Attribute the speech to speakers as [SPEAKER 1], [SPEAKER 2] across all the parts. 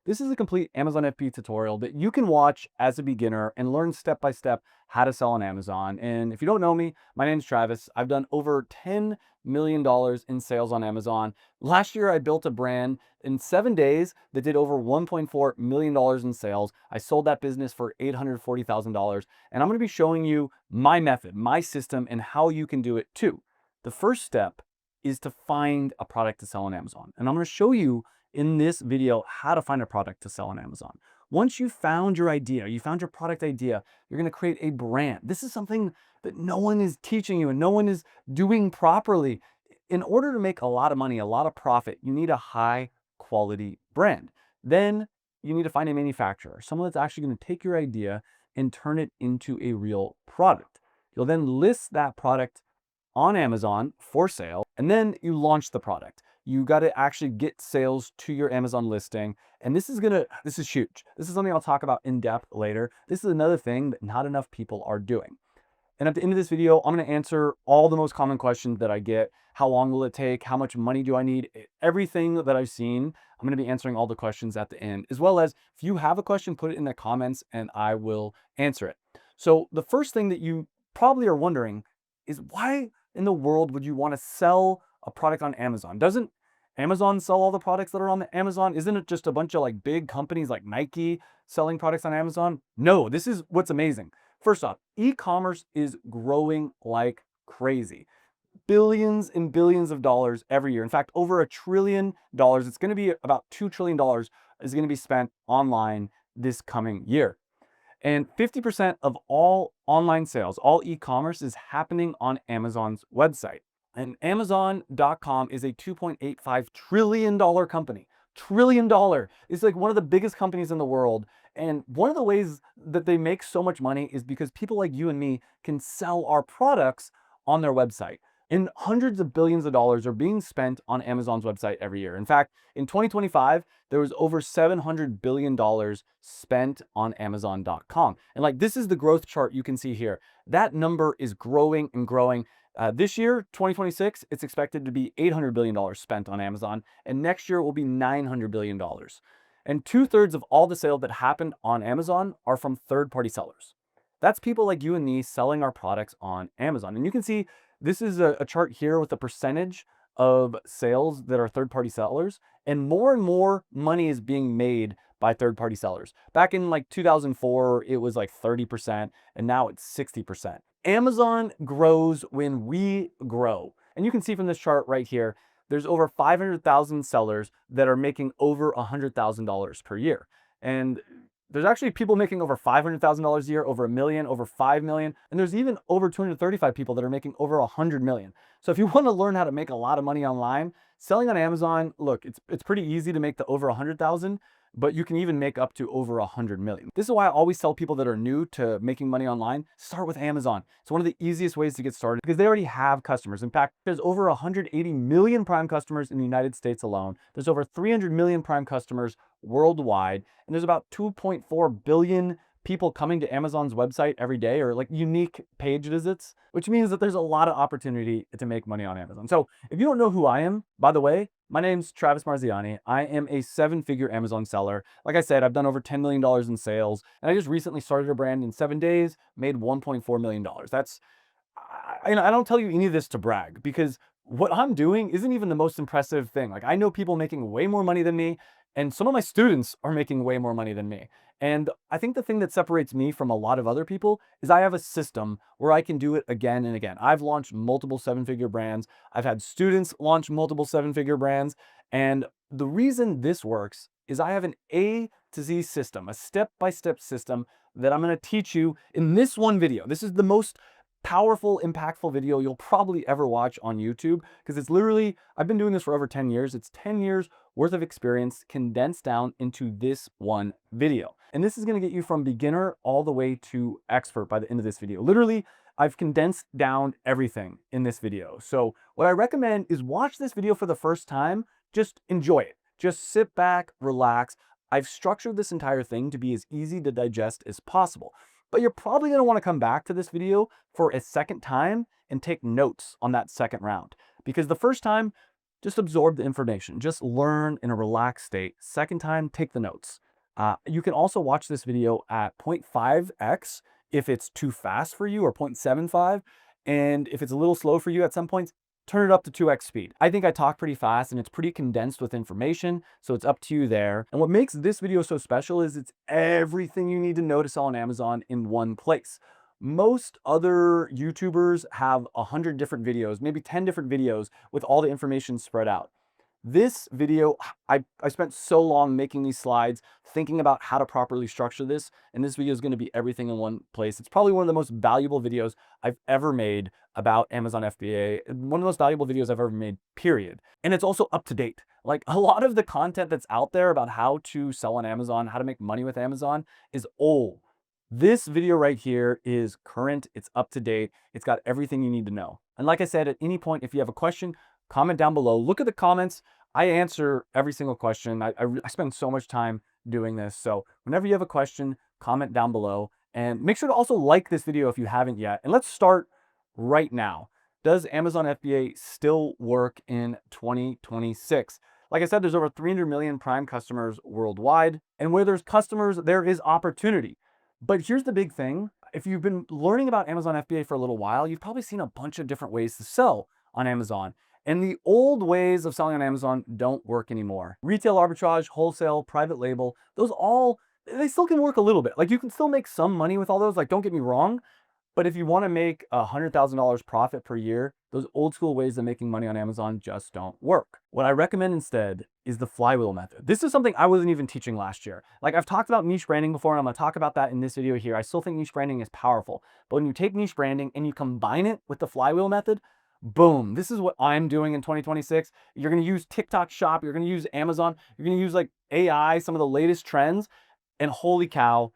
[SPEAKER 1] This is a complete Amazon FBA tutorial that you can watch as a beginner and learn step by step how to sell on Amazon. And if you don't know me, my name's Travis. I've done over $10 million in sales on Amazon. Last year, I built a brand in 7 days that did over $1.4 million in sales. I sold that business for $840,000. And I'm going to be showing you my method, my system, and how you can do it too. The first step is to find a product to sell on Amazon. And I'm going to show you in this video how to find a product to sell on Amazon. Once you found your idea, you found your product idea, you're going to create a brand. This is something that no one is teaching you and no one is doing properly. In order to make a lot of money, a lot of profit, you need a high quality brand. Then you need to find a manufacturer, someone that's actually going to take your idea and turn it into a real product. You'll then list that product on Amazon for sale, and then you launch the product. You got to actually get sales to your Amazon listing. And this is huge. This is something I'll talk about in depth later. This is another thing that not enough people are doing. And at the end of this video, I'm going to answer all the most common questions that I get. How long will it take? How much money do I need? Everything that I've seen, I'm going to be answering all the questions at the end, as well as if you have a question, put it in the comments and I will answer it. So the first thing that you probably are wondering is, why in the world would you want to sell a product on Amazon? Doesn't Amazon sell all the products that are on Amazon? Isn't it just a bunch of like big companies like Nike selling products on Amazon? No, this is what's amazing. First off, e-commerce is growing like crazy. Billions and billions of dollars every year. In fact, over $1 trillion. It's going to be about $2 trillion is going to be spent online this coming year. And 50% of all online sales, all e-commerce, is happening on Amazon's website. And Amazon.com is a $2.85 trillion company. Trillion dollar. It's like one of the biggest companies in the world. And one of the ways that they make so much money is because people like you and me can sell our products on their website. And hundreds of billions of dollars are being spent on Amazon's website every year. In fact, in 2025, there was over $700 billion spent on Amazon.com. And like, this is the growth chart you can see here. That number is growing and growing. This year, 2026, it's expected to be $800 billion spent on Amazon. And next year will be $900 billion. And 2/3 of all the sales that happened on Amazon are from third-party sellers. That's people like you and me selling our products on Amazon. And you can see this is a chart here with the percentage of sales that are third-party sellers, and more money is being made by third-party sellers. Back in like 2004, it was like 30%, and now it's 60%. Amazon grows when we grow. And you can see from this chart right here, there's over 500,000 sellers that are making over $100,000 per year. And there's actually people making over $500,000 a year, over $1 million, over $5 million, and there's even over 235 people that are making over $100 million. So if you want to learn how to make a lot of money online, selling on Amazon, look, it's pretty easy to make the over 100,000, but you can even make up to over 100 million. This is why I always tell people that are new to making money online, start with Amazon. It's one of the easiest ways to get started because they already have customers. In fact, there's over 180 million Prime customers in the United States alone. There's over 300 million Prime customers worldwide, and there's about 2.4 billion people coming to Amazon's website every day, or like unique page visits, which means that there's a lot of opportunity to make money on Amazon. So if you don't know who I am, by the way, my name's Travis Marziani. I am a 7-figure Amazon seller. Like I said, I've done over $10 million in sales, and I just recently started a brand in 7 days, made $1.4 million. I don't tell you any of this to brag, because what I'm doing isn't even the most impressive thing. Like, I know people making way more money than me, and some of my students are making way more money than me. And I think the thing that separates me from a lot of other people is I have a system where I can do it again and again. I've launched multiple 7-figure brands. I've had students launch multiple 7-figure brands. And the reason this works is I have an A to Z system, a step-by-step system that I'm going to teach you in this one video. This is the most powerful, impactful video you'll probably ever watch on YouTube, because it's literally, I've been doing this for over 10 years. It's 10 years worth of experience condensed down into this one video. And this is going to get you from beginner all the way to expert by the end of this video. Literally, I've condensed down everything in this video. So what I recommend is watch this video for the first time. Just enjoy it. Just sit back, relax. I've structured this entire thing to be as easy to digest as possible. But you're probably going to want to come back to this video for a second time and take notes on that second round. Because the first time, just absorb the information. Just learn in a relaxed state. Second time, take the notes. You can also watch this video at 0.5x if it's too fast for you, or 0.75. And if it's a little slow for you at some points, turn it up to 2x speed. I think I talk pretty fast and it's pretty condensed with information, so it's up to you there. And what makes this video so special is it's everything you need to know to sell on Amazon in one place. Most other YouTubers have 100 different videos, maybe 10 different videos with all the information spread out. This video, I spent so long making these slides, thinking about how to properly structure this, and this video is going to be everything in one place. It's probably one of the most valuable videos I've ever made about Amazon FBA, one of the most valuable videos I've ever made, period. And it's also up to date. Like, a lot of the content that's out there about how to sell on Amazon, how to make money with Amazon, is old. This video right here is current, it's up to date, it's got everything you need to know. And like I said, at any point, if you have a question, comment down below. Look at the comments. I answer every single question. I spend so much time doing this. So whenever you have a question, comment down below. And make sure to also like this video if you haven't yet. And let's start right now. Does Amazon FBA still work in 2026? Like I said, there's over 300 million Prime customers worldwide. And where there's customers, there is opportunity. But here's the big thing. If you've been learning about Amazon FBA for a little while, you've probably seen a bunch of different ways to sell on Amazon. And the old ways of selling on Amazon don't work anymore. Retail arbitrage, wholesale, private label, they still can work a little bit. Like, you can still make some money with all those, like, don't get me wrong. But if you want to make $100,000 profit per year, those old school ways of making money on Amazon just don't work. What I recommend instead is the flywheel method. This is something I wasn't even teaching last year. Like, I've talked about niche branding before, and I'm going to talk about that in this video here. I still think niche branding is powerful. But when you take niche branding and you combine it with the flywheel method, boom, this is what I'm doing in 2026. You're going to use TikTok Shop. You're going to use Amazon. You're going to use like AI, some of the latest trends. And holy cow,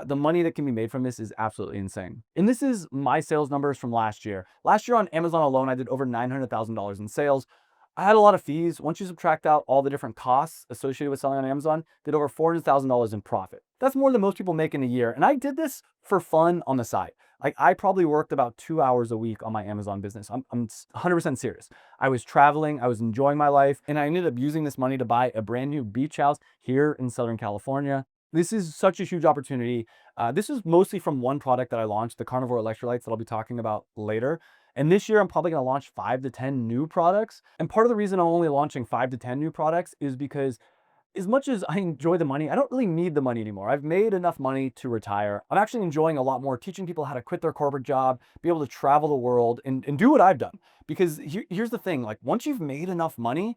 [SPEAKER 1] the money that can be made from this is absolutely insane. And this is my sales numbers from last year. Last year on Amazon alone, I did over $900,000 in sales. I had a lot of fees. Once you subtract out all the different costs associated with selling on Amazon, did over $400,000 in profit. That's more than most people make in a year. And I did this for fun on the side. Like, I probably worked about 2 hours a week on my Amazon business. I'm 100% serious. I was traveling, I was enjoying my life, and I ended up using this money to buy a brand new beach house here in Southern California. This is such a huge opportunity. This is mostly from one product that I launched, the carnivore electrolytes, that I'll be talking about later. And this year, I'm probably going to launch 5 to 10 new products. And part of the reason I'm only launching 5 to 10 new products is because, as much as I enjoy the money, I don't really need the money anymore. I've made enough money to retire. I'm actually enjoying a lot more teaching people how to quit their corporate job, be able to travel the world, and do what I've done. Because here's the thing, like, once you've made enough money,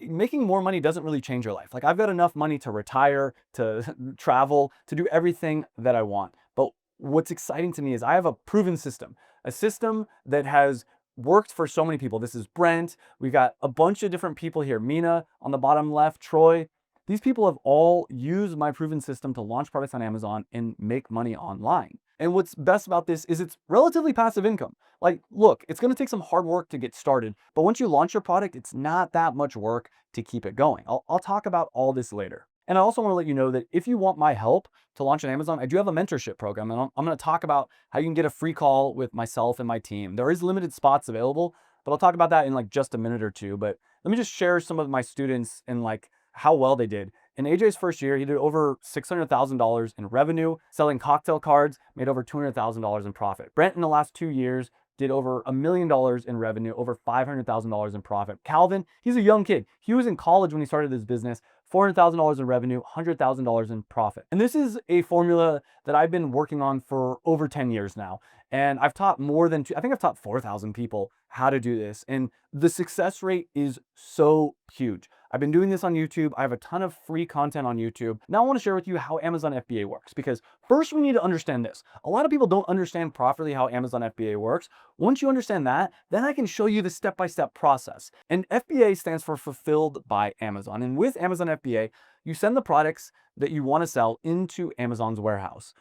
[SPEAKER 1] making more money doesn't really change your life. Like, I've got enough money to retire, to travel, to do everything that I want. But what's exciting to me is I have a proven system, a system that has worked for so many people. This is Brent. We've got a bunch of different people here. Mina on the bottom left, Troy. These people have all used my proven system to launch products on Amazon and make money online. And what's best about this is it's relatively passive income. Like, look, it's going to take some hard work to get started, but once you launch your product, it's not that much work to keep it going. I'll talk about all this later. And I also want to let you know that if you want my help to launch on Amazon, I do have a mentorship program, and I'm going to talk about how you can get a free call with myself and my team. There is limited spots available, but I'll talk about that in like just a minute or two. But let me just share some of my students and like how well they did. In AJ's first year, he did over $600,000 in revenue, selling cocktail cards, made over $200,000 in profit. Brent, in the last 2 years, did over $1 million in revenue, over $500,000 in profit. Calvin, he's a young kid. He was in college when he started his business, $400,000 in revenue, $100,000 in profit. And this is a formula that I've been working on for over 10 years now. And I've taught I think I've taught 4,000 people how to do this. And the success rate is so huge. I've been doing this on YouTube. I have a ton of free content on YouTube. Now I want to share with you how Amazon FBA works, because first we need to understand this. A lot of people don't understand properly how Amazon FBA works. Once you understand that, then I can show you the step-by-step process. And FBA stands for Fulfilled by Amazon. And with Amazon FBA, you send the products that you want to sell into Amazon's warehouse.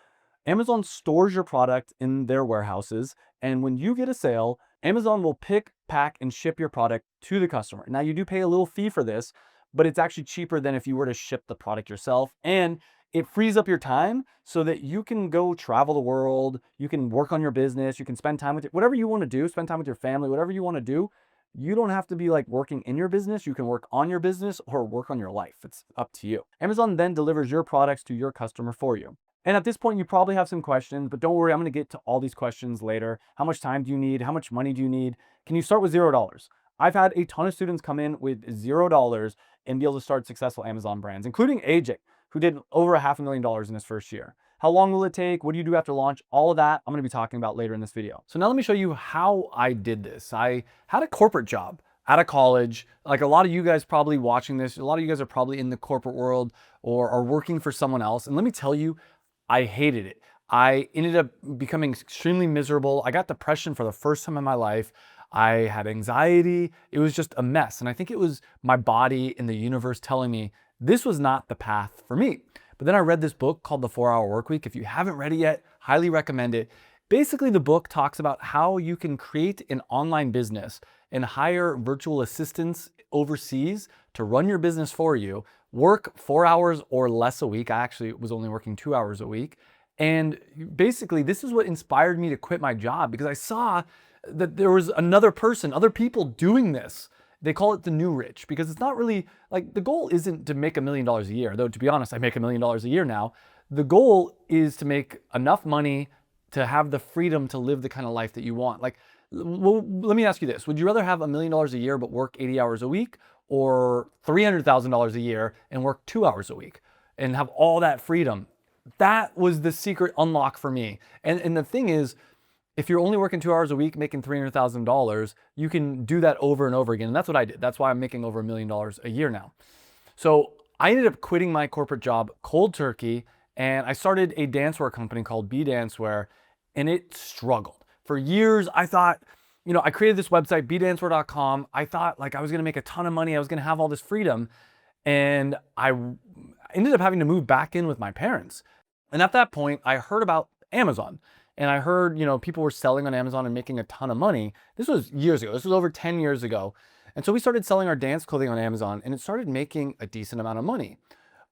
[SPEAKER 1] Amazon stores your product in their warehouses, and when you get a sale, Amazon will pick, pack, and ship your product to the customer. Now, you do pay a little fee for this, but it's actually cheaper than if you were to ship the product yourself, and it frees up your time so that you can go travel the world, you can work on your business, you can spend time with whatever you want to do, spend time with your family, whatever you want to do. You don't have to be like working in your business. You can work on your business or work on your life. It's up to you. Amazon then delivers your products to your customer for you. And at this point, you probably have some questions, but don't worry, I'm going to get to all these questions later. How much time do you need? How much money do you need? Can you start with $0? I've had a ton of students come in with $0 and be able to start successful Amazon brands, including AJ, who did over $500,000 in his first year. How long will it take? What do you do after launch? All of that I'm going to be talking about later in this video. So now let me show you how I did this. I had a corporate job out of college. Like a lot of you guys probably watching this, a lot of you guys are probably in the corporate world or are working for someone else. And let me tell you, I hated it. I ended up becoming extremely miserable. I got depression for the first time in my life. I had anxiety. It was just a mess. And I think it was my body and the universe telling me this was not the path for me. But then I read this book called The 4-Hour Workweek. If you haven't read it yet, highly recommend it. Basically, the book talks about how you can create an online business and hire virtual assistants overseas to run your business for you, work 4 hours or less a week. I actually was only working 2 hours a week. And basically, this is what inspired me to quit my job, because I saw that there was another person, other people doing this. They call it the new rich, because it's not really like, the goal isn't to make $1 million a year, though to be honest, I make $1 million a year now. The goal is to make enough money to have the freedom to live the kind of life that you want. Like, well, let me ask you this. Would you rather have $1 million a year but work 80 hours a week, or $300,000 a year and work 2 hours a week and have all that freedom? That was the secret unlock for me. And the thing is, if you're only working 2 hours a week, making $300,000, you can do that over and over again. And that's what I did. That's why I'm making over $1 million a year now. So I ended up quitting my corporate job cold turkey, and I started a dancewear company called B Dancewear, and it struggled. For years, I thought, I created this website, bdancewear.com. I thought like I was gonna make a ton of money. I was gonna have all this freedom. And I ended up having to move back in with my parents. And at that point, I heard about Amazon. And I heard, people were selling on Amazon and making a ton of money. This was years ago. This was over 10 years ago. And so we started selling our dance clothing on Amazon, and it started making a decent amount of money.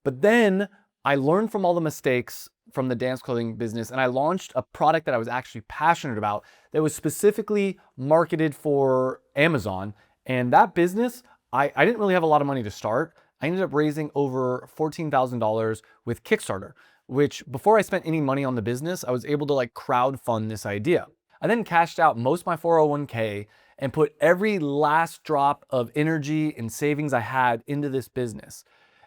[SPEAKER 1] But then I learned from all the mistakes from the dance clothing business, and I launched a product that I was actually passionate about that was specifically marketed for Amazon. And that business, I didn't really have a lot of money to start. I ended up raising over $14,000 with Kickstarter, which before I spent any money on the business, I was able to like crowdfund this idea. I then cashed out most of my 401k and put every last drop of energy and savings I had into this business.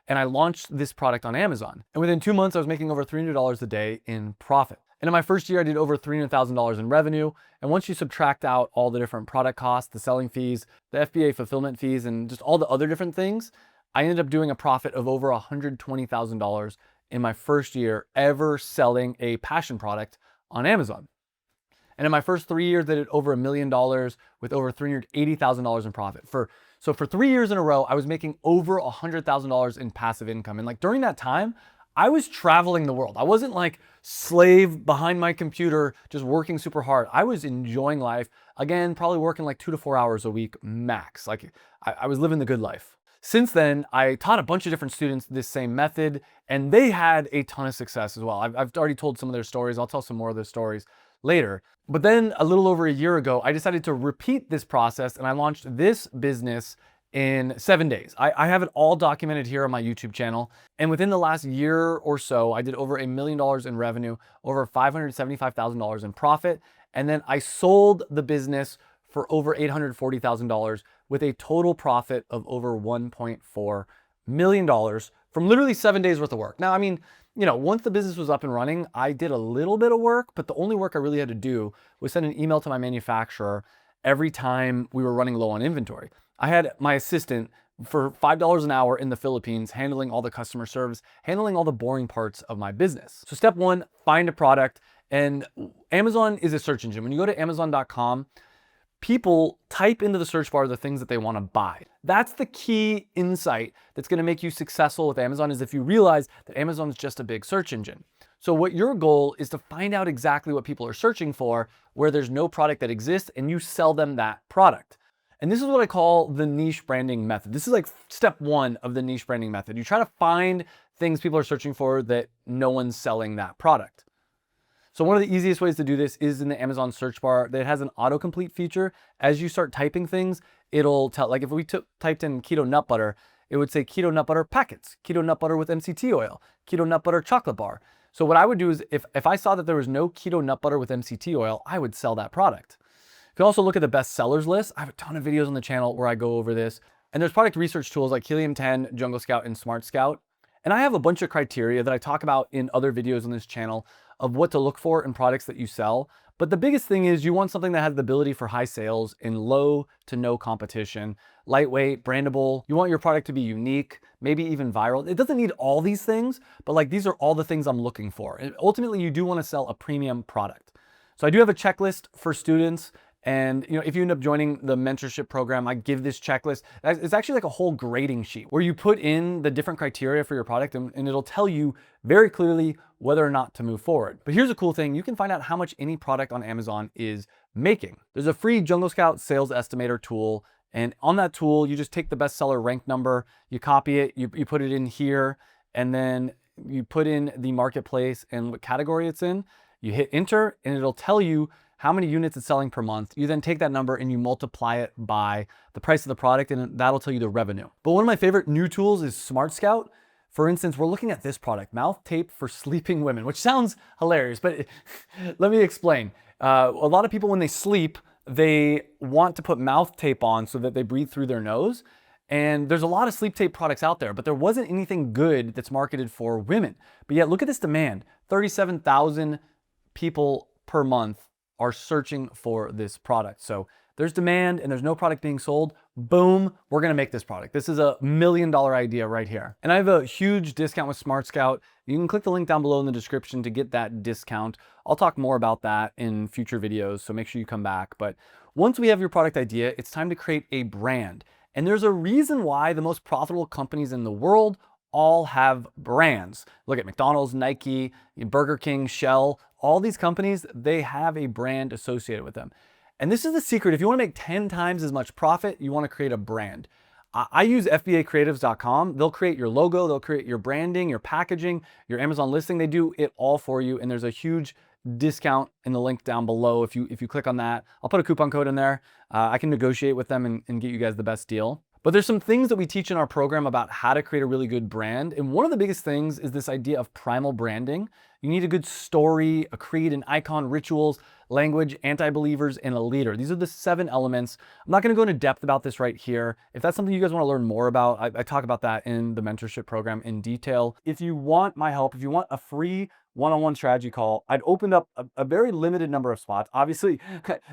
[SPEAKER 1] And I launched this product on Amazon. And within 2 months, I was making over $300 a day in profit. And in my first year, I did over $300,000 in revenue. And once you subtract out all the different product costs, the selling fees, the FBA fulfillment fees, and just all the other different things, I ended up doing a profit of over $120,000 in my first year ever selling a passion product on Amazon. And in my first 3 years, I did over $1 million with over $380,000 in profit. So for 3 years in a row, I was making over $100,000 in passive income. And like during that time, I was traveling the world. I wasn't like slave behind my computer, just working super hard. I was enjoying life. Again, probably working like 2 to 4 hours a week max. Like I was living the good life. Since then, I taught a bunch of different students this same method, and they had a ton of success as well. I've already told some of their stories. I'll tell some more of their stories later. But then a little over a year ago, I decided to repeat this process, and I launched this business in 7 days. I have it all documented here on my YouTube channel. And within the last year or so, I did over $1 million in revenue, over $575,000 in profit. And then I sold the business for over $840,000 with a total profit of over $1.4 million from literally 7 days worth of work. Now, I mean, once the business was up and running, I did a little bit of work, but the only work I really had to do was send an email to my manufacturer every time we were running low on inventory. I had my assistant for $5 an hour in the Philippines handling all the customer service, handling all the boring parts of my business. So step one, find a product. And Amazon is a search engine. When you go to Amazon.com, people type into the search bar the things that they want to buy. That's the key insight that's going to make you successful with Amazon, is if you realize that Amazon is just a big search engine. So what your goal is to find out exactly what people are searching for, where there's no product that exists, and you sell them that product. And this is what I call the niche branding method. This is like step one of the niche branding method. You try to find things people are searching for that no one's selling that product. So one of the easiest ways to do this is in the Amazon search bar. That has an autocomplete feature. As you start typing things, it'll tell, like if we typed in keto nut butter, it would say keto nut butter packets, keto nut butter with MCT oil, keto nut butter chocolate bar. So what I would do is if I saw that there was no keto nut butter with MCT oil, I would sell that product. You can also look at the best sellers list. I have a ton of videos on the channel where I go over this. And there's product research tools like Helium 10, Jungle Scout, and Smart Scout. And I have a bunch of criteria that I talk about in other videos on this channel of what to look for in products that you sell. But the biggest thing is you want something that has the ability for high sales in low to no competition, lightweight, brandable. You want your product to be unique, maybe even viral. It doesn't need all these things, but like these are all the things I'm looking for. And ultimately, you do want to sell a premium product. So I do have a checklist for students. And if you end up joining the mentorship program, I give this checklist. It's actually like a whole grading sheet where you put in the different criteria for your product and it'll tell you very clearly whether or not to move forward. But here's a cool thing. You can find out how much any product on Amazon is making. There's a free Jungle Scout sales estimator tool. And on that tool, you just take the bestseller rank number, you copy it, you put it in here, and then you put in the marketplace and what category it's in. You hit enter and it'll tell you how many units it's selling per month. You then take that number and you multiply it by the price of the product and that'll tell you the revenue. But one of my favorite new tools is Smart Scout. For instance, we're looking at this product, mouth tape for sleeping women, which sounds hilarious, but let me explain. A lot of people when they sleep, they want to put mouth tape on so that they breathe through their nose. And there's a lot of sleep tape products out there, but there wasn't anything good that's marketed for women. But yet look at this demand, 37,000 people per month are searching for this product. So there's demand and there's no product being sold. Boom, we're gonna make this product. This is $1 million idea right here. And I have a huge discount with Smart Scout. You can click the link down below in the description to get that discount. I'll talk more about that in future videos, so make sure you come back. But once we have your product idea, it's time to create a brand. And there's a reason why the most profitable companies in the world all have brands. Look at McDonald's, Nike, Burger King, Shell, all these companies, they have a brand associated with them. And this is the secret. If you want to make 10 times as much profit, you want to create a brand. I use FBA Creatives.com. They'll create your logo, they'll create your branding, your packaging, your Amazon listing. They do it all for you. And there's a huge discount in the link down below. If you click on that, I'll put a coupon code in there. I can negotiate with them and get you guys the best deal. But there's some things that we teach in our program about how to create a really good brand. And one of the biggest things is this idea of primal branding. You need a good story, a creed, an icon, rituals, language, anti-believers, and a leader. These are the 7 elements. I'm not going to go into depth about this right here. If that's something you guys want to learn more about, I talk about that in the mentorship program in detail. If you want my help, if you want a free one-on-one strategy call, I'd opened up a very limited number of spots. Obviously,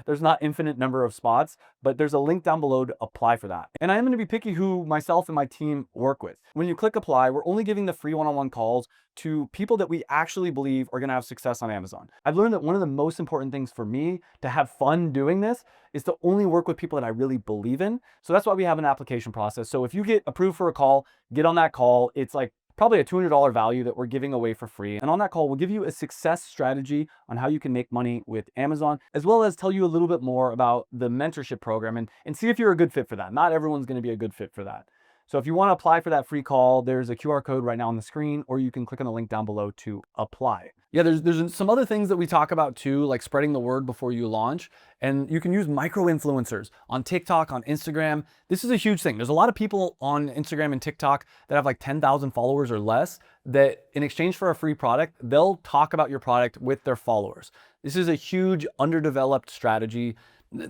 [SPEAKER 1] there's not infinite number of spots, but there's a link down below to apply for that. And I am going to be picky who myself and my team work with. When you click apply, we're only giving the free one-on-one calls to people that we actually believe are going to have success on Amazon. I've learned that one of the most important things for me to have fun doing this is to only work with people that I really believe in. So that's why we have an application process. So if you get approved for a call, get on that call. It's like probably a $200 value that we're giving away for free. And on that call, we'll give you a success strategy on how you can make money with Amazon, as well as tell you a little bit more about the mentorship program and see if you're a good fit for that. Not everyone's going to be a good fit for that. So if you want to apply for that free call, there's a QR code right now on the screen, or you can click on the link down below to apply. Yeah, there's some other things that we talk about too, like spreading the word before you launch. And you can use micro-influencers on TikTok, on Instagram. This is a huge thing. There's a lot of people on Instagram and TikTok that have like 10,000 followers or less that in exchange for a free product, they'll talk about your product with their followers. This is a huge underdeveloped strategy.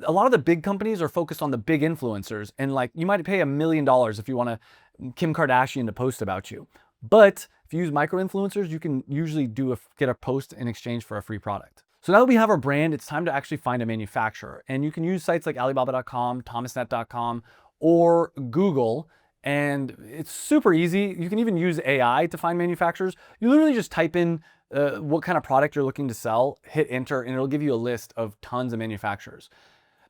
[SPEAKER 1] A lot of the big companies are focused on the big influencers, and like you might pay $1 million if you want Kim Kardashian to post about you. But if you use micro influencers, you can usually get a post in exchange for a free product. So now that we have our brand, it's time to actually find a manufacturer. And you can use sites like Alibaba.com, Thomasnet.com, or Google. And it's super easy. You can even use AI to find manufacturers. You literally just type in what kind of product you're looking to sell, hit enter, and it'll give you a list of tons of manufacturers.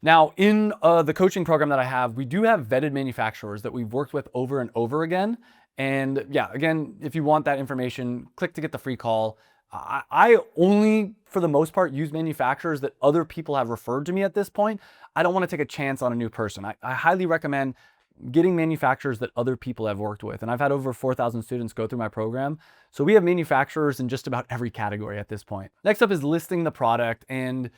[SPEAKER 1] Now, in the coaching program that I have, we do have vetted manufacturers that we've worked with over and over again. And yeah, again, if you want that information, click to get the free call. I only, for the most part, use manufacturers that other people have referred to me at this point. I don't want to take a chance on a new person. I highly recommend getting manufacturers that other people have worked with. And I've had over 4,000 students go through my program. So we have manufacturers in just about every category at this point. Next up is listing the product. And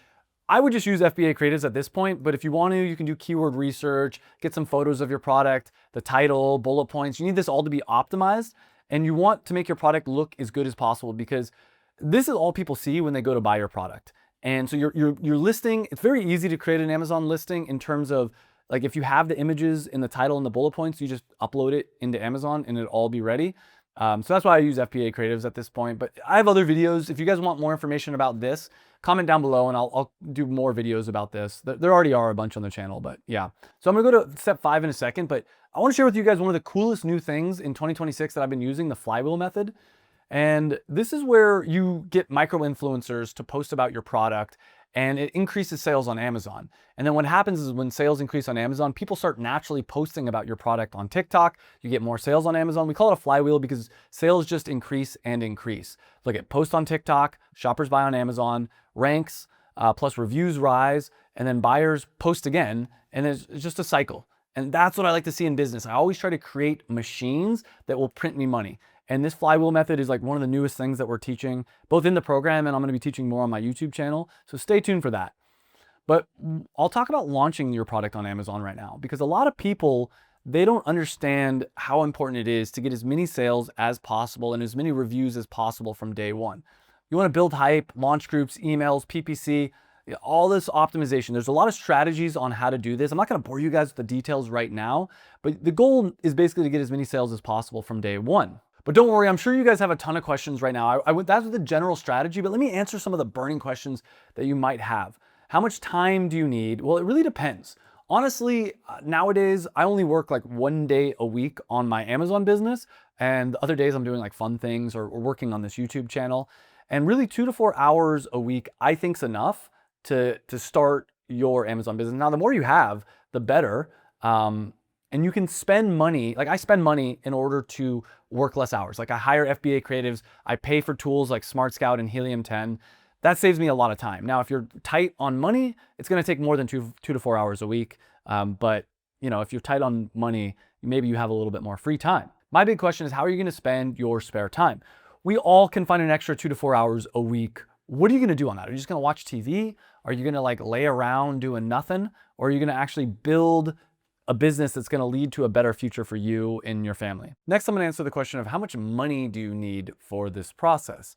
[SPEAKER 1] I would just use FBA Creatives at this point, but if you want to, you can do keyword research, get some photos of your product, the title, bullet points. You need this all to be optimized, and you want to make your product look as good as possible, because this is all people see when they go to buy your product. And so your listing, it's very easy to create an Amazon listing in terms of, like, if you have the images in the title and the bullet points, you just upload it into Amazon and it'll all be ready. So that's why I use FBA Creatives at this point. But I have other videos. If you guys want more information about this, comment down below and I'll do more videos about this. There already are a bunch on the channel, but yeah. So I'm gonna go to step 5 in a second, but I wanna share with you guys one of the coolest new things in 2026 that I've been using, the flywheel method. And this is where you get micro influencers to post about your product, and it increases sales on Amazon. And then what happens is when sales increase on Amazon, people start naturally posting about your product on TikTok. You get more sales on Amazon. We call it a flywheel because sales just increase and increase. Look at post on TikTok, shoppers buy on Amazon, ranks, plus reviews rise, and then buyers post again, and it's just a cycle. And that's what I like to see in business. I always try to create machines that will print me money. And this flywheel method is like one of the newest things that we're teaching, both in the program and I'm going to be teaching more on my YouTube channel. So stay tuned for that. But I'll talk about launching your product on Amazon right now, because a lot of people, they don't understand how important it is to get as many sales as possible and as many reviews as possible from day one. You want to build hype, launch groups, emails, PPC, all this optimization. There's a lot of strategies on how to do this. I'm not going to bore you guys with the details right now, but the goal is basically to get as many sales as possible from day one. But don't worry, I'm sure you guys have a ton of questions right now. That's the general strategy, but let me answer some of the burning questions that you might have. How much time do you need? Well, it really depends. Honestly, nowadays, I only work like 1 day a week on my Amazon business, and the other days I'm doing like fun things or working on this YouTube channel. And really 2 to 4 hours a week, I think is enough to start your Amazon business. Now, the more you have, the better. And you can spend money, like I spend money in order to work less hours. Like I hire FBA Creatives, I pay for tools like Smart Scout and Helium 10. That saves me a lot of time. Now, if you're tight on money, it's gonna take more than two to 4 hours a week. But you know, if you're tight on money, maybe you have a little bit more free time. My big question is, how are you gonna spend your spare time? We all can find an extra 2 to 4 hours a week. What are you gonna do on that? Are you just gonna watch TV? Are you gonna like lay around doing nothing? Or are you gonna actually build a business that's going to lead to a better future for you and your family? Next, I'm going to answer the question of how much money do you need for this process?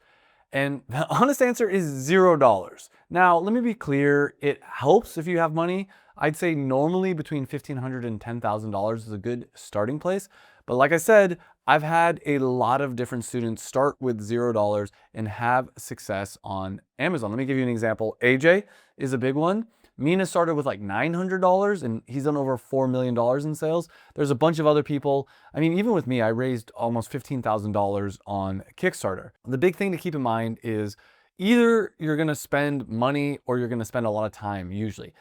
[SPEAKER 1] And the honest answer is $0. Now, let me be clear. It helps if you have money. I'd say normally between $1,500 and $10,000 is a good starting place. But like I said, I've had a lot of different students start with $0 and have success on Amazon. Let me give you an example. AJ is a big one. Mina started with like $900 and he's done over $4 million in sales. There's a bunch of other people. I mean, even with me, I raised almost $15,000 on Kickstarter. The big thing to keep in mind is either you're gonna spend money or you're gonna spend a lot of time usually.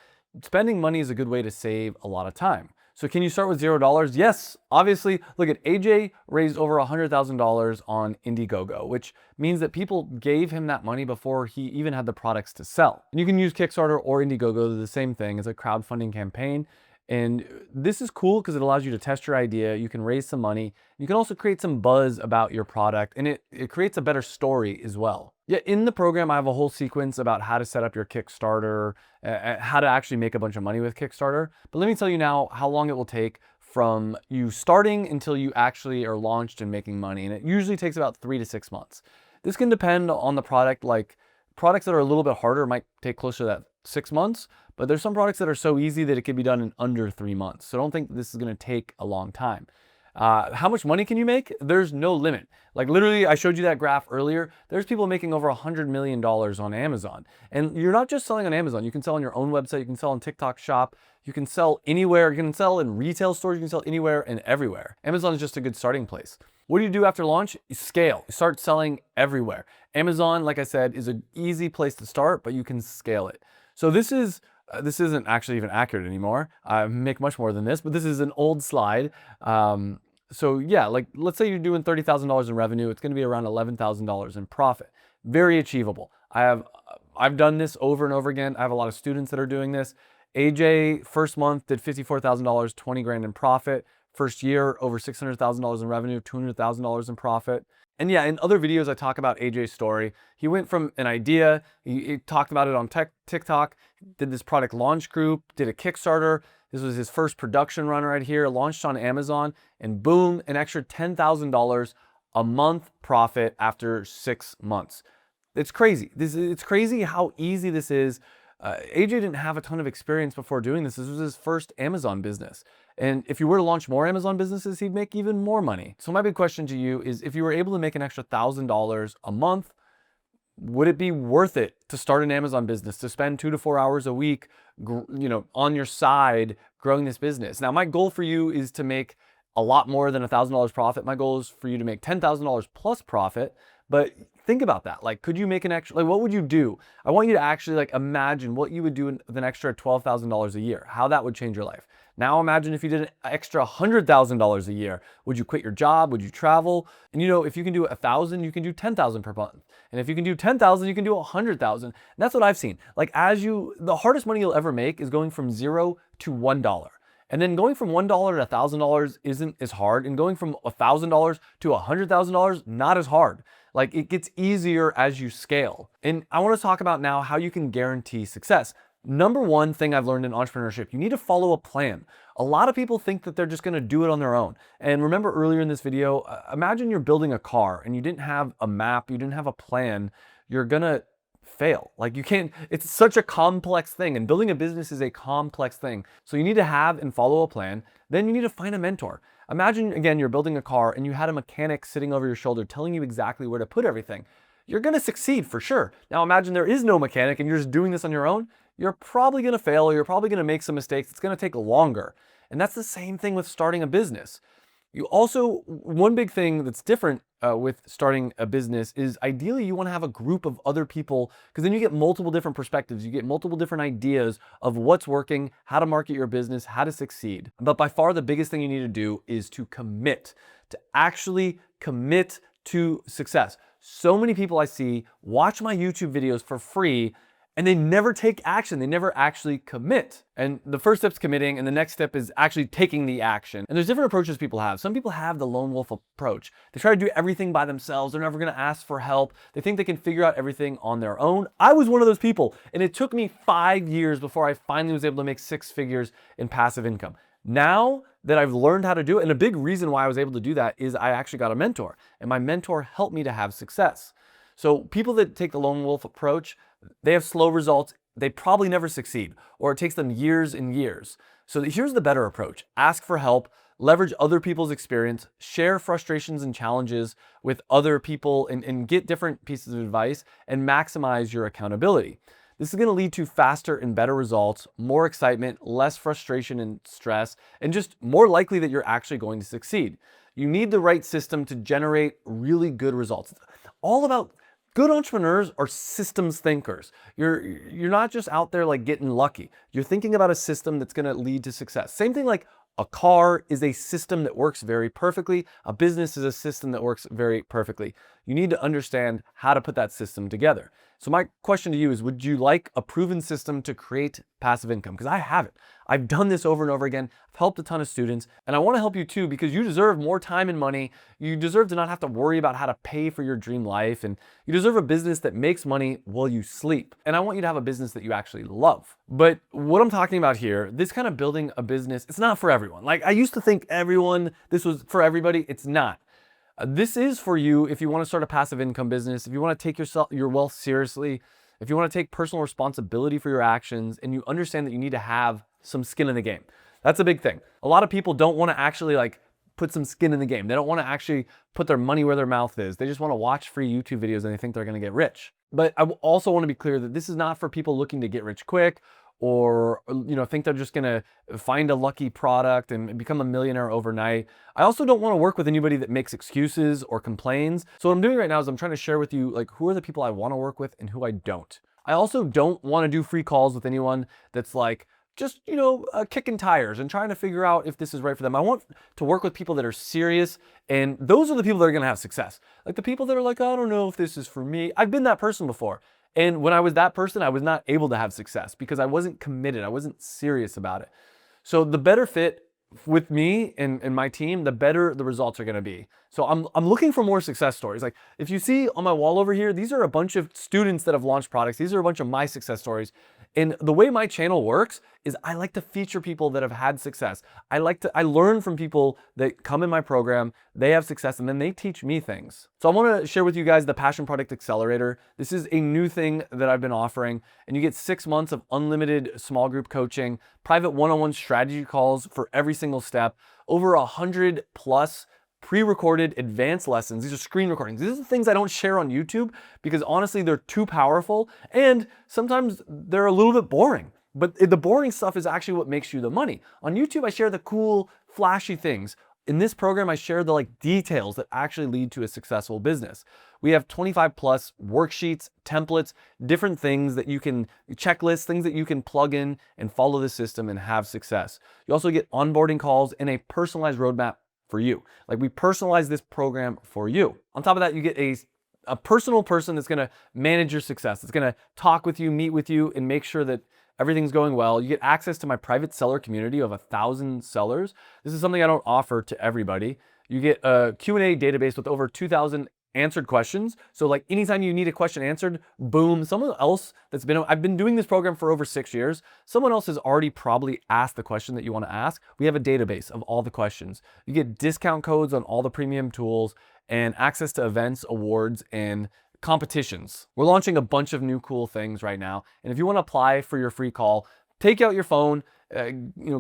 [SPEAKER 1] Spending money is a good way to save a lot of time. So can you start with $0? Yes, obviously. Look at AJ raised over $100,000 on Indiegogo, which means that people gave him that money before he even had the products to sell. And you can use Kickstarter or Indiegogo, they're the same thing. It's a crowdfunding campaign. And this is cool because it allows you to test your idea. You can raise some money. You can also create some buzz about your product, and it creates a better story as well. Yeah, in the program, I have a whole sequence about how to set up your Kickstarter, how to actually make a bunch of money with Kickstarter. But let me tell you now how long it will take from you starting until you actually are launched and making money. And it usually takes about 3 to 6 months. This can depend on the product. Like products that are a little bit harder might take closer to that 6 months, but there's some products that are so easy that it can be done in under 3 months. So don't think this is gonna take a long time. How much money can you make? There's no limit. Like literally, I showed you that graph earlier. There's people making over $100 million on Amazon. And you're not just selling on Amazon. You can sell on your own website. You can sell on TikTok Shop. You can sell anywhere. You can sell in retail stores. You can sell anywhere and everywhere. Amazon is just a good starting place. What do you do after launch? You scale. You start selling everywhere. Amazon, like I said, is an easy place to start, but you can scale it. So this isn't actually even accurate anymore. I make much more than this, but this is an old slide. So yeah, like let's say you're doing $30,000 in revenue, it's gonna be around $11,000 in profit. Very achievable. I've done this over and over again. I have a lot of students that are doing this. AJ, first month did $54,000, 20 grand in profit. First year, over $600,000 in revenue, $200,000 in profit. And yeah, in other videos, I talk about AJ's story. He went from an idea, he talked about it on TikTok, did this product launch group, did a Kickstarter. This was his first production run right here, launched on Amazon, and boom, an extra $10,000 a month profit after 6 months. It's crazy. It's crazy how easy this is. AJ didn't have a ton of experience before doing this. This was his first Amazon business. And if you were to launch more Amazon businesses, he'd make even more money. So my big question to you is, if you were able to make an extra $1,000 a month, would it be worth it to start an Amazon business, to spend 2 to 4 hours a week, on your side growing this business? Now, my goal for you is to make a lot more than $1,000 profit. My goal is for you to make $10,000 plus profit. But think about that. Like, could you make an extra, what would you do? I want you to actually imagine what you would do with an extra $12,000 a year, how that would change your life. Now imagine if you did an extra $100,000 a year. Would you quit your job? Would you travel? And if you can do 1,000, you can do 10,000 per month. And if you can do 10,000, you can do 100,000. And that's what I've seen. The hardest money you'll ever make is going from $0 to $1. And then going from $1 to $1,000 isn't as hard. And going from $1,000 to $100,000, not as hard. It gets easier as you scale. And I want to talk about now how you can guarantee success. Number one thing I've learned in entrepreneurship, you need to follow a plan. A lot of people think that they're just going to do it on their own. And remember earlier in this video, imagine you're building a car and you didn't have a map, you didn't have a plan. You're going to fail. You can't, it's such a complex thing, and building a business is a complex thing. So you need to have and follow a plan. Then you need to find a mentor. Imagine, again, you're building a car and you had a mechanic sitting over your shoulder telling you exactly where to put everything. You're going to succeed for sure. Now imagine there is no mechanic and you're just doing this on your own. You're probably going to fail, or you're probably going to make some mistakes. It's going to take longer. And that's the same thing with starting a business. One big thing that's different with starting a business is ideally you want to have a group of other people, because then you get multiple different perspectives. You get multiple different ideas of what's working, how to market your business, how to succeed. But by far the biggest thing you need to do is to actually commit to success. So many people I see watch my YouTube videos for free and they never take action. They never actually commit. And the first step's committing, and the next step is actually taking the action. And there's different approaches people have. Some people have the lone wolf approach. They try to do everything by themselves. They're never gonna ask for help. They think they can figure out everything on their own. I was one of those people, and it took me 5 years before I finally was able to make 6 figures in passive income. Now that I've learned how to do it, and a big reason why I was able to do that is I actually got a mentor, and my mentor helped me to have success. So people that take the lone wolf approach, they have slow results. They probably never succeed, or it takes them years and years. So here's the better approach. Ask for help, leverage other people's experience, share frustrations and challenges with other people, and get different pieces of advice, and maximize your accountability. This is going to lead to faster and better results, more excitement, less frustration and stress, and just more likely that you're actually going to succeed. You need the right system to generate really good results. It's all about good entrepreneurs are systems thinkers. You're not just out there getting lucky. You're thinking about a system that's going to lead to success. Same thing a car is a system that works very perfectly. A business is a system that works very perfectly. You need to understand how to put that system together. So my question to you is, would you like a proven system to create passive income? Because I have it. I've done this over and over again. I've helped a ton of students, and I want to help you too, because you deserve more time and money. You deserve to not have to worry about how to pay for your dream life, and you deserve a business that makes money while you sleep. And I want you to have a business that you actually love. But what I'm talking about here, this kind of building a business, it's not for everyone. I used to think this was for everybody. It's not. This is for you if you want to start a passive income business, if you want to take your wealth seriously, if you want to take personal responsibility for your actions, and you understand that you need to have some skin in the game. That's a big thing. A lot of people don't want to actually put some skin in the game. They don't want to actually put their money where their mouth is. They just want to watch free YouTube videos and they think they're going to get rich. But I also want to be clear that this is not for people looking to get rich quick, or think they're just gonna find a lucky product and become a millionaire overnight. I also don't want to work with anybody that makes excuses or complains. So what I'm doing right now is I'm trying to share with you who are the people I want to work with and who I don't. I also don't want to do free calls with anyone that's just kicking tires and trying to figure out if this is right for them. I want to work with people that are serious, and those are the people that are gonna have success. The people that are I don't know if this is for me. I've been that person before. And when I was that person, I was not able to have success because I wasn't committed. I wasn't serious about it. So the better fit with me and my team, the better the results are going to be. So I'm looking for more success stories. Like if you see on my wall over here, these are a bunch of students that have launched products. These are a bunch of my success stories. And the way my channel works is I like to feature people that have had success. I learn from people that come in my program, they have success, and then they teach me things. So I want to share with you guys the Passion Product Accelerator. This is a new thing that I've been offering, and you get 6 months of unlimited small group coaching, private one-on-one strategy calls for every single step, over 100 plus pre-recorded advanced lessons. These are screen recordings. These are the things I don't share on YouTube because honestly, they're too powerful and sometimes they're a little bit boring. But the boring stuff is actually what makes you the money. On YouTube, I share the cool, flashy things. In this program, I share the details that actually lead to a successful business. We have 25 plus worksheets, templates, different things that you can, checklists, things that you can plug in and follow the system and have success. You also get onboarding calls and a personalized roadmap for you. Like we personalize this program for you. On top of that, you get a personal person that's gonna manage your success. It's gonna talk with you, meet with you, and make sure that everything's going well. You get access to my private seller community of 1,000 sellers. This is something I don't offer to everybody. You get a Q&A database with over 2,000 answered questions. So anytime you need a question answered, boom, someone else I've been doing this program for over 6 years. Someone else has already probably asked the question that you want to ask. We have a database of all the questions. You get discount codes on all the premium tools and access to events, awards, and competitions. We're launching a bunch of new cool things right now. And if you want to apply for your free call, take out your phone,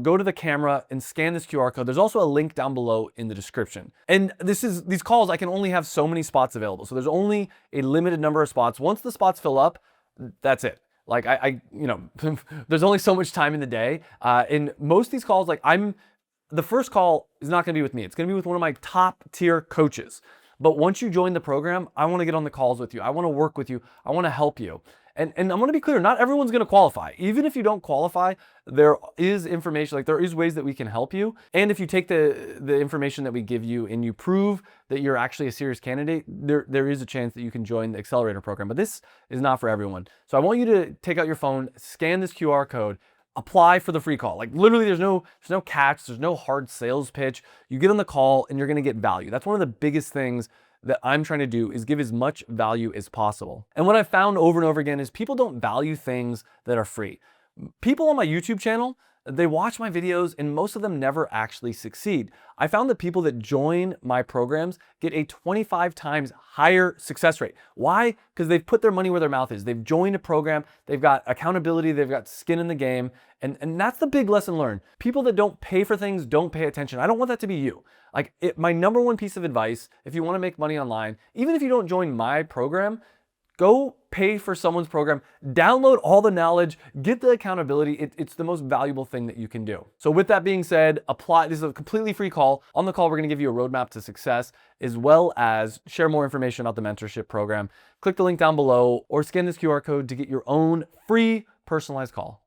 [SPEAKER 1] go to the camera and scan this QR code. There's also a link down below in the description. And these calls, I can only have so many spots available. So there's only a limited number of spots. Once the spots fill up, that's it. There's only so much time in the day. And most of these calls, the first call is not gonna be with me. It's gonna be with one of my top tier coaches. But once you join the program, I wanna get on the calls with you. I wanna work with you. I wanna help you. And I'm gonna be clear, not everyone's gonna qualify. Even if you don't qualify, there is information, there is ways that we can help you. And if you take the information that we give you and you prove that you're actually a serious candidate, there is a chance that you can join the accelerator program. But this is not for everyone. So I want you to take out your phone, scan this QR code, apply for the free call. Literally there's no catch, there's no hard sales pitch. You get on the call and you're gonna get value. That's one of the biggest things that I'm trying to do is give as much value as possible. And what I've found over and over again is people don't value things that are free. People on my YouTube channel, they watch my videos and most of them never actually succeed. I found that people that join my programs get a 25 times higher success rate. Why? Because they've put their money where their mouth is. They've joined a program, they've got accountability, they've got skin in the game, and that's the big lesson learned. People that don't pay for things don't pay attention. I don't want that to be you. My number one piece of advice, if you want to make money online, even if you don't join my program, go pay for someone's program, download all the knowledge, get the accountability. It's the most valuable thing that you can do. So with that being said, apply. This is a completely free call. On the call, we're gonna give you a roadmap to success, as well as share more information about the mentorship program. Click the link down below or scan this QR code to get your own free personalized call.